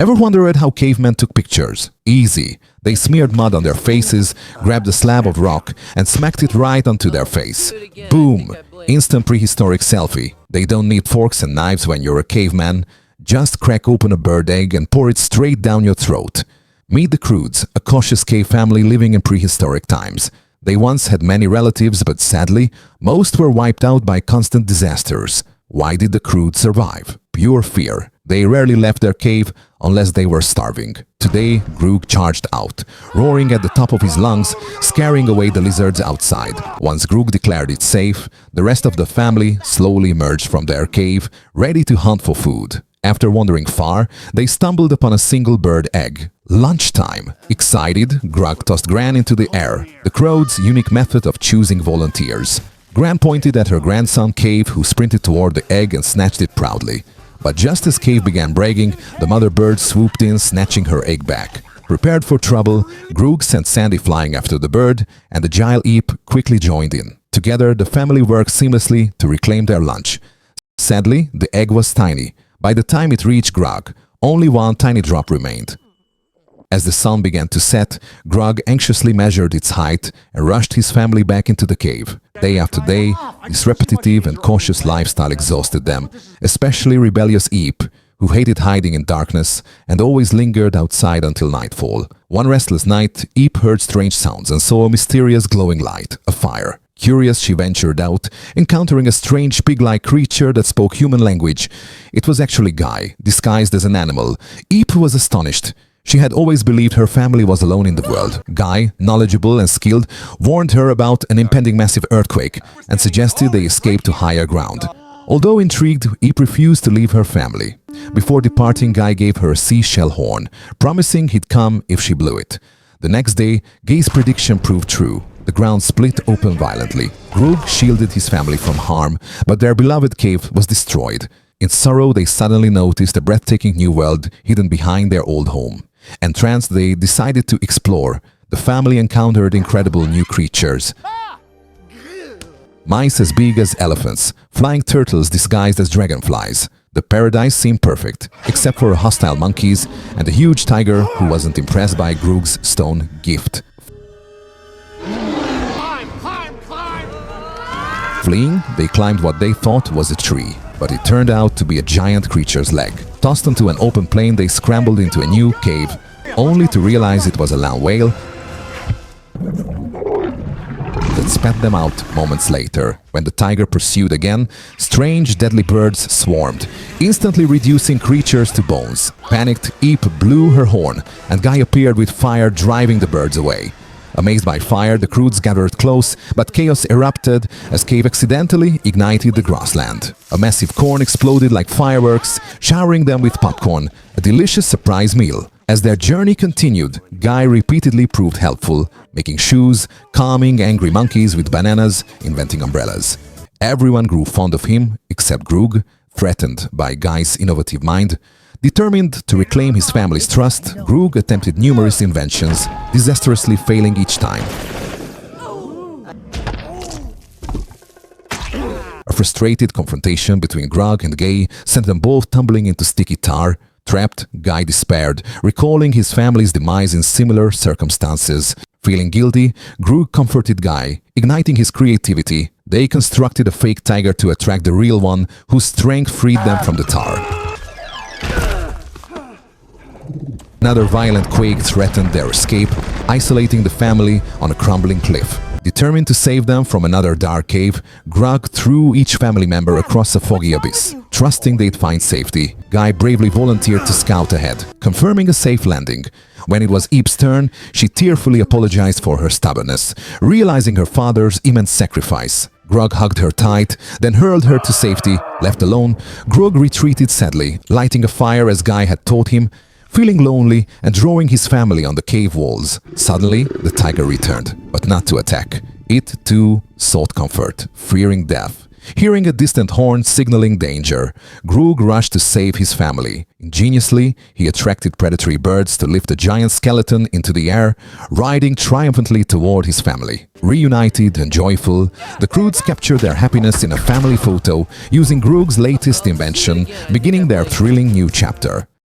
Ever wondered how cavemen took pictures? Easy. They smeared mud on their faces, grabbed a slab of rock, and smacked it right onto their face. Boom! Instant prehistoric selfie. They don't need forks and knives when you're a caveman. Just crack open a bird egg and pour it straight down your throat. Meet the Crudes, a cautious cave family living in prehistoric times. They once had many relatives, but sadly, most were wiped out by constant disasters. Why did the Crudes survive? Pure fear. They rarely left their cave unless they were starving. Today, Grug charged out, roaring at the top of his lungs, scaring away the lizards outside. Once Grug declared it safe, the rest of the family slowly emerged from their cave, ready to hunt for food. After wandering far, they stumbled upon a single bird egg. Lunchtime. Excited, Grug tossed Gran into the air, the Crudes' unique method of choosing volunteers. Gran pointed at her grandson Cave, who sprinted toward the egg and snatched it proudly. But just as Cave began bragging, the mother bird swooped in, snatching her egg back. Prepared for trouble, Grug sent Sandy flying after the bird, and the Gile Eep quickly joined in. Together, the family worked seamlessly to reclaim their lunch. Sadly, the egg was tiny. By the time it reached Grug, only one tiny drop remained. As the sun began to set, Grug anxiously measured its height and rushed his family back into the cave. Day after day, this repetitive and cautious lifestyle exhausted them, especially rebellious Eep, who hated hiding in darkness and always lingered outside until nightfall. One restless night, Eep heard strange sounds and saw a mysterious glowing light, a fire. Curious, she ventured out, encountering a strange pig-like creature that spoke human language. It was actually Guy, disguised as an animal. Eep was astonished. She had always believed her family was alone in the world. Guy, knowledgeable and skilled, warned her about an impending massive earthquake and suggested they escape to higher ground. Although intrigued, Eep refused to leave her family. Before departing, Guy gave her a seashell horn, promising he'd come if she blew it. The next day, Guy's prediction proved true. The ground split open violently. Grug shielded his family from harm, but their beloved cave was destroyed. In sorrow, they suddenly noticed a breathtaking new world hidden behind their old home. Entranced, they decided to explore. The family encountered incredible new creatures. Mice as big as elephants, flying turtles disguised as dragonflies. The paradise seemed perfect, except for hostile monkeys and a huge tiger who wasn't impressed by Grug's stone gift. Fleeing, they climbed what they thought was a tree, but it turned out to be a giant creature's leg. Tossed onto an open plain, they scrambled into a new cave, only to realize it was a land whale that spat them out moments later. When the tiger pursued again, strange, deadly birds swarmed, instantly reducing creatures to bones. Panicked, Eep blew her horn, and Guy appeared with fire, driving the birds away. Amazed by fire, the Crudes gathered close, but chaos erupted as Cave accidentally ignited the grassland. A massive corn exploded like fireworks, showering them with popcorn, a delicious surprise meal. As their journey continued, Guy repeatedly proved helpful, making shoes, calming angry monkeys with bananas, inventing umbrellas. Everyone grew fond of him, except Grug, threatened by Guy's innovative mind. Determined to reclaim his family's trust, Grug attempted numerous inventions, disastrously failing each time. A frustrated confrontation between Grug and Guy sent them both tumbling into sticky tar. Trapped, Guy despaired, recalling his family's demise in similar circumstances. Feeling guilty, Grug comforted Guy. Igniting his creativity, they constructed a fake tiger to attract the real one, whose strength freed them from the tar. Another violent quake threatened their escape, isolating the family on a crumbling cliff. Determined to save them from another dark cave, Grug threw each family member across a foggy abyss. Trusting they'd find safety, Guy bravely volunteered to scout ahead, confirming a safe landing. When it was Eep's turn, she tearfully apologized for her stubbornness, realizing her father's immense sacrifice. Grug hugged her tight, then hurled her to safety. Left alone, Grug retreated sadly, lighting a fire as Guy had taught him. Feeling lonely and drawing his family on the cave walls, suddenly the tiger returned, but not to attack. It, too, sought comfort, fearing death. Hearing a distant horn signaling danger, Grug rushed to save his family. Ingeniously, he attracted predatory birds to lift a giant skeleton into the air, riding triumphantly toward his family. Reunited and joyful, the Crudes captured their happiness in a family photo using Grug's latest invention, beginning their thrilling new chapter.